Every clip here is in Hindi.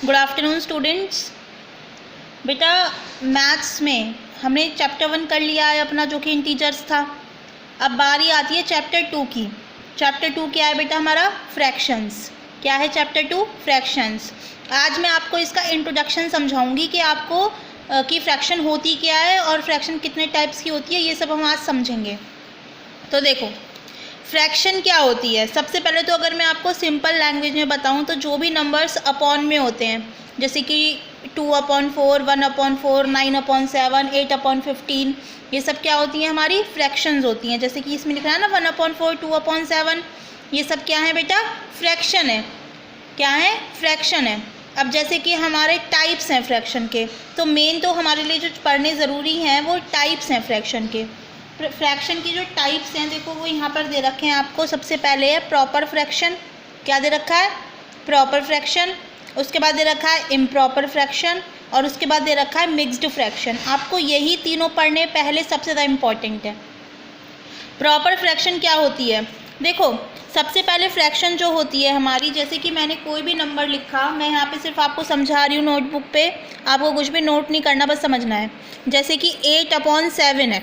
Good afternoon students. बेटा मैथ्स में हमने चैप्टर 1 कर लिया है अपना, जो कि इंटीजर्स था। अब बारी आती है चैप्टर 2 की। चैप्टर 2 क्या है बेटा हमारा? फ्रैक्शंस। क्या है चैप्टर 2? फ्रैक्शंस। आज मैं आपको इसका इंट्रोडक्शन समझाऊंगी कि आपको कि फ्रैक्शन होती क्या है और फ्रैक्शन कितने टाइप्स की होती है, ये सब हम आज समझेंगे। तो देखो फ्रैक्शन क्या होती है। सबसे पहले तो अगर मैं आपको सिंपल लैंग्वेज में बताऊं तो जो भी नंबर्स अपॉन में होते हैं, जैसे कि 2/4, 1/4, 9/7, 8/15, ये सब क्या होती हैं? हमारी फ्रैक्शंस होती हैं। जैसे कि इसमें लिखा है ना 1/4, 2/7, ये सब क्या है बेटा? फ्रैक्शन है। क्या है? फ्रैक्शन है। अब जैसे कि हमारे टाइप्स हैं फ्रैक्शन के, तो मेन तो हमारे लिए जो पढ़ने ज़रूरी हैं वो टाइप्स हैं फ्रैक्शन के। फ्रैक्शन की जो टाइप्स हैं देखो वो यहाँ पर दे रखे हैं आपको। सबसे पहले है प्रॉपर फ्रैक्शन। क्या दे रखा है? Proper fraction. उसके बाद दे रखा है इम्प्रॉपर फ्रैक्शन, और उसके बाद दे रखा है मिक्स्ड फ्रैक्शन। आपको यही तीनों पढ़ने पहले सबसे ज़्यादा इम्पॉर्टेंट है। प्रॉपर फ्रैक्शन क्या होती है? देखो सबसे पहले फ्रैक्शन जो होती है हमारी, जैसे कि मैंने कोई भी नंबर लिखा, मैं यहाँ पे सिर्फ आपको समझा रही हूँ नोटबुक पे, आपको कुछ भी नोट नहीं करना, बस समझना है। जैसे कि 8/7 है,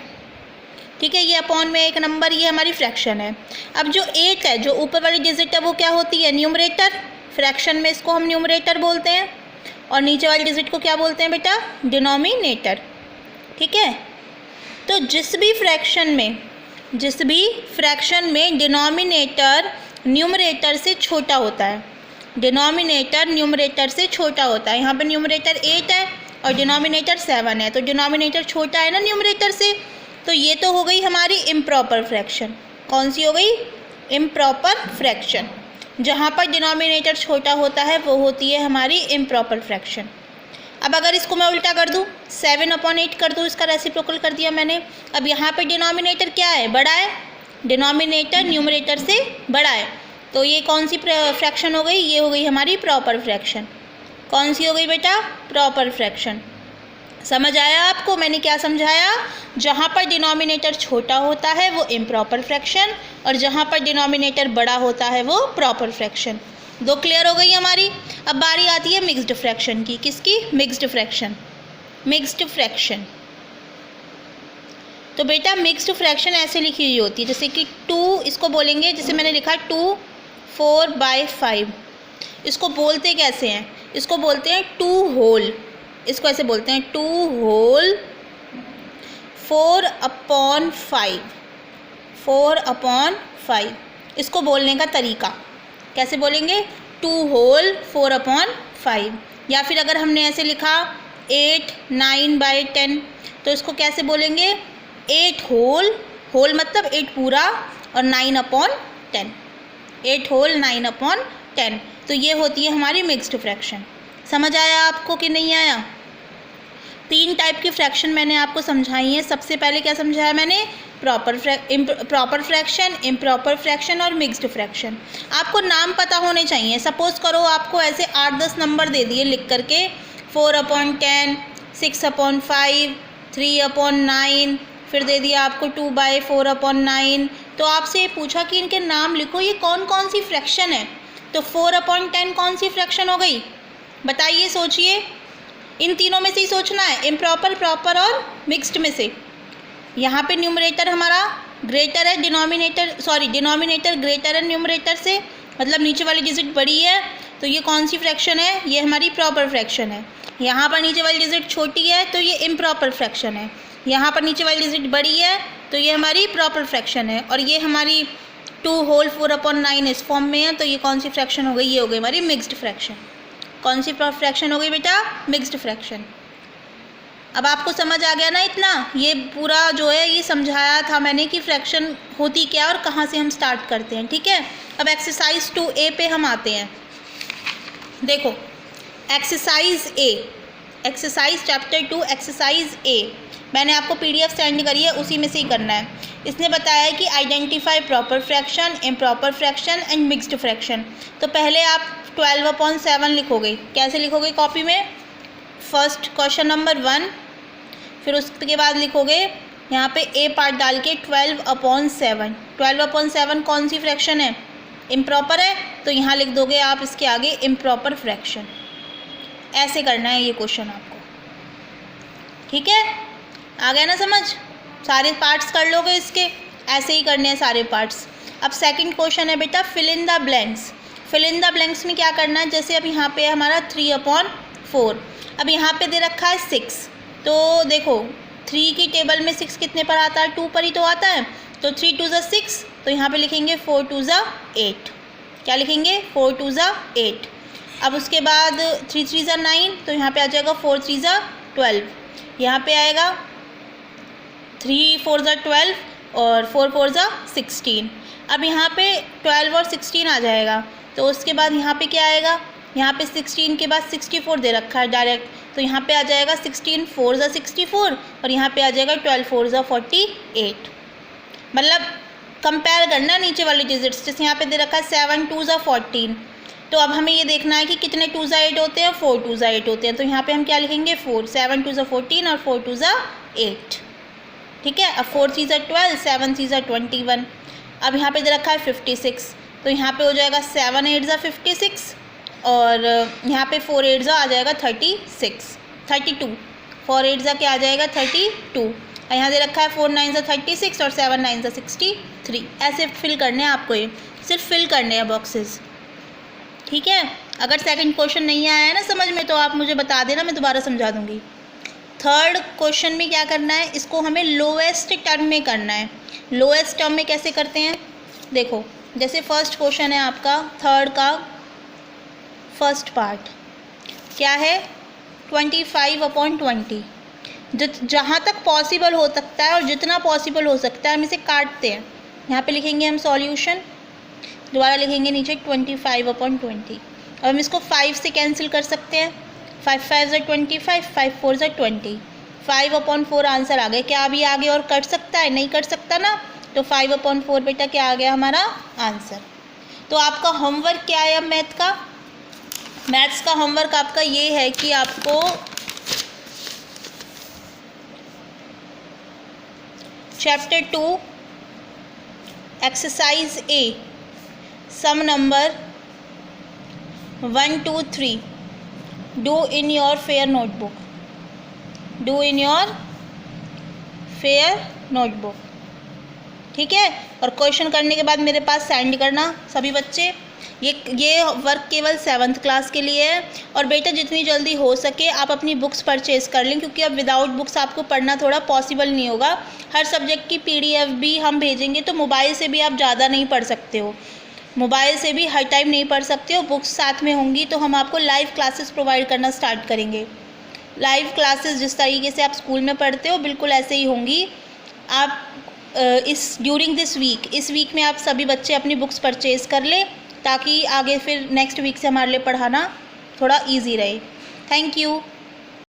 ठीक है, ये अपॉन में एक नंबर, ये हमारी फ्रैक्शन है। अब जो 8 है, जो ऊपर वाली डिजिट है, वो क्या होती है? न्यूमरेटर। फ्रैक्शन में इसको हम न्यूमरेटर बोलते हैं, और नीचे वाली डिजिट को क्या बोलते हैं बेटा? डिनोमिनेटर। ठीक है, तो जिस भी फ्रैक्शन में डिनोमिनेटर न्यूमरेटर से छोटा होता है, डिनोमिनेटर न्यूमरेटर से छोटा होता है। यहाँ पे न्यूमरेटर 8 है और डिनोमिनेटर 7 है, तो डिनोमिनेटर छोटा है ना न्यूमरेटर से, तो ये तो हो गई हमारी इम्प्रॉपर फ्रैक्शन। कौन सी हो गई? Improper fraction. जहाँ पर डिनोमिनेटर छोटा होता है वो होती है हमारी इम्प्रॉपर फ्रैक्शन। अब अगर इसको मैं उल्टा कर दूँ, 7/8 कर दूँ, इसका रेसिप्रोकल कर दिया मैंने। अब यहाँ पे डिनोमिनेटर क्या है? बड़ा है। डिनोमिनेटर न्यूमरेटर से बड़ा है, तो ये कौन सी फ्रैक्शन हो गई? ये हो गई हमारी प्रॉपर फ्रैक्शन। कौन सी हो गई बेटा? Proper fraction. समझ आया आपको मैंने क्या समझाया? जहाँ पर डिनोमिनेटर छोटा होता है वो इम्प्रॉपर फ्रैक्शन, और जहाँ पर डिनोमिनेटर बड़ा होता है वो प्रॉपर फ्रैक्शन। दो क्लियर हो गई हमारी। अब बारी आती है मिक्स्ड फ्रैक्शन की। किसकी? Mixed fraction. मिक्स्ड फ्रैक्शन तो बेटा मिक्स्ड फ्रैक्शन ऐसे लिखी हुई होती है, जैसे कि 2, इसको बोलेंगे, जैसे मैंने लिखा 2 4/5। इसको बोलते कैसे हैं? इसको बोलते हैं 2 होल। इसको ऐसे बोलते हैं 2 होल 4/5। 4/5 इसको बोलने का तरीका कैसे बोलेंगे? 2 होल 4/5। या फिर अगर हमने ऐसे लिखा 8 9/10, तो इसको कैसे बोलेंगे? 8 होल मतलब 8 पूरा, और 9/10। 8 होल 9/10। तो ये होती है हमारी मिक्स्ड फ्रैक्शन। समझ आया आपको कि नहीं आया? 3 टाइप की फ्रैक्शन मैंने आपको समझाई है। सबसे पहले क्या समझाया मैंने? प्रॉपर फ्रैक्शन, इम्प्रॉपर फ्रैक्शन और मिक्स्ड फ्रैक्शन। आपको नाम पता होने चाहिए। सपोज़ करो आपको ऐसे 8-10 नंबर दे दिए लिख करके, 4/10, 6/5, 3/9, फिर दे दिया आपको 2/4/9, तो आपसे ये पूछा कि इनके नाम लिखो, ये कौन कौन सी फ्रैक्शन है? तो 4/10 कौन सी फ्रैक्शन हो गई? बताइए, सोचिए। इन तीनों में से ही सोचना है, इम्प्रॉपर, प्रॉपर और मिक्स्ड में से। यहाँ पे न्यूमरेटर हमारा ग्रेटर है डिनोमिनेटर ग्रेटर है न्यूमरेटर से, मतलब नीचे वाली डिजिट बड़ी है, तो ये कौन सी फ्रैक्शन है? ये हमारी प्रॉपर फ्रैक्शन है। यहाँ पर नीचे वाली डिजिट छोटी है तो ये इम्प्रॉपर फ्रैक्शन है। यहाँ पर नीचे वाली डिजिट बड़ी है तो ये हमारी प्रॉपर फ्रैक्शन है। और ये हमारी 2 होल 4/9 इस फॉर्म में है, तो ये कौन सी फ्रैक्शन हो गई? ये हो गई हमारी मिक्स्ड फ्रैक्शन। कौन सी फ्रैक्शन हो गई बेटा? Mixed fraction. अब आपको समझ आ गया ना इतना? ये पूरा जो है ये समझाया था मैंने कि फ्रैक्शन होती क्या और कहाँ से हम स्टार्ट करते हैं। ठीक है, अब एक्सरसाइज 2A पे हम आते हैं। देखो exercise A, exercise chapter 2 exercise A मैंने आपको PDF सेंड करी है, उसी में से ही करना है। इसने बताया है कि identify proper fraction, improper fraction and mixed fraction. तो पहले आप 12/7 लिखोगे। कैसे लिखोगे कॉपी में? फर्स्ट क्वेश्चन नंबर 1, फिर उसके बाद लिखोगे यहाँ पे A पार्ट डाल के 12/7। 12/7 कौन सी फ्रैक्शन है? इम्प्रॉपर है, तो यहाँ लिख दोगे आप इसके आगे इम्प्रॉपर फ्रैक्शन। ऐसे करना है ये क्वेश्चन आपको, ठीक है। आ गया ना समझ, सारे पार्ट्स कर लोगे इसके, ऐसे ही करने हैं सारे पार्ट्स। अब सेकंड क्वेश्चन है बेटा fill in the blanks. Fill in the blanks में क्या करना है, जैसे अब यहाँ पे हमारा 3/4, अब यहाँ पे दे रखा है 6, तो देखो 3 की टेबल में 6 कितने पर आता है, 2 पर ही तो आता है, तो 3 2 = 6, तो यहाँ पे लिखेंगे 4 2 = 8। क्या लिखेंगे, 4 2 = 8। अब उसके बाद 3 3 = 9, तो यहाँ पे आ जाएगा 4 3 = 12, यहाँ पे आएगा 3 4 = 12 और 4 4 = 16। अब यहाँ पे 12 और 16 आ जाएगा, तो उसके बाद यहाँ पे क्या आएगा, यहाँ पे 16 के बाद 64 दे रखा है डायरेक्ट, तो यहाँ पे आ जाएगा 16 4 = 64 और यहाँ पे आ जाएगा 12 4 = 48। मतलब कंपेयर करना नीचे वाली डिजिट्स, जैसे यहाँ पे दे रखा है 7 2 = 14, तो अब हमें ये देखना है कि कितने 2 × 8 होते हैं, 4 2 × 8 होते हैं, तो यहाँ पे हम क्या लिखेंगे 4, 7 2 = 14 और 4 2 = 8, ठीक है। अब 4 3 = 12, 7 3 = 21। अब यहाँ पे दे रखा है 56, तो यहाँ पे हो जाएगा 7 8 = 56 और यहाँ पे 4 8 आ जाएगा 32, 4 8 क्या आ जाएगा 32, और यहाँ दे रखा है 4 9 = 36 और 7 9 = 63। ऐसे फिल करने हैं आपको, ये सिर्फ फिल करने हैं बॉक्सेस, ठीक है। अगर सेकंड क्वेश्चन नहीं आया है ना समझ में तो आप मुझे बता देना, मैं दोबारा समझा दूँगी। थर्ड क्वेश्चन में क्या करना है, इसको हमें लोएस्ट टर्म में करना है। लोएस्ट टर्म में कैसे करते हैं, देखो जैसे फर्स्ट क्वेश्चन है आपका थर्ड का फर्स्ट पार्ट क्या है 25/20, जहाँ तक पॉसिबल हो सकता है और जितना पॉसिबल हो सकता है हम इसे काटते हैं। यहाँ पे लिखेंगे हम सॉल्यूशन, दोबारा लिखेंगे नीचे 25/20। अब हम इसको 5 से कैंसिल कर सकते हैं, 5 5 = 25, 5 4 = 20, 5/4 आंसर आ गया। क्या अभी आगे और कट सकता है, नहीं कट सकता ना, तो 5/4 बेटा क्या आ गया हमारा आंसर। तो आपका होमवर्क क्या है, अब मैथ्स का होमवर्क आपका ये है कि आपको chapter 2 exercise A sum number 1 2 3 do in your fair notebook, ठीक है। और क्वेश्चन करने के बाद मेरे पास सेंड करना सभी बच्चे। ये वर्क केवल 7th क्लास के लिए है, और बेटा जितनी जल्दी हो सके आप अपनी बुक्स परचेज़ कर लें, क्योंकि अब विदाउट बुक्स आपको पढ़ना थोड़ा पॉसिबल नहीं होगा। हर सब्जेक्ट की PDF भी हम भेजेंगे, तो मोबाइल से भी आप ज़्यादा नहीं पढ़ सकते हो, मोबाइल से भी हर टाइम नहीं पढ़ सकते हो, बुक्स साथ में होंगी तो हम आपको लाइव क्लासेस प्रोवाइड करना स्टार्ट करेंगे। लाइव क्लासेस जिस तरीके से आप स्कूल में पढ़ते हो बिल्कुल ऐसे ही होंगी। आप ड्यूरिंग इस वीक में आप सभी बच्चे अपनी बुक्स परचेज़ कर लें, ताकि आगे फिर नेक्स्ट वीक से हमारे लिए पढ़ाना थोड़ा ईजी रहे। Thank you.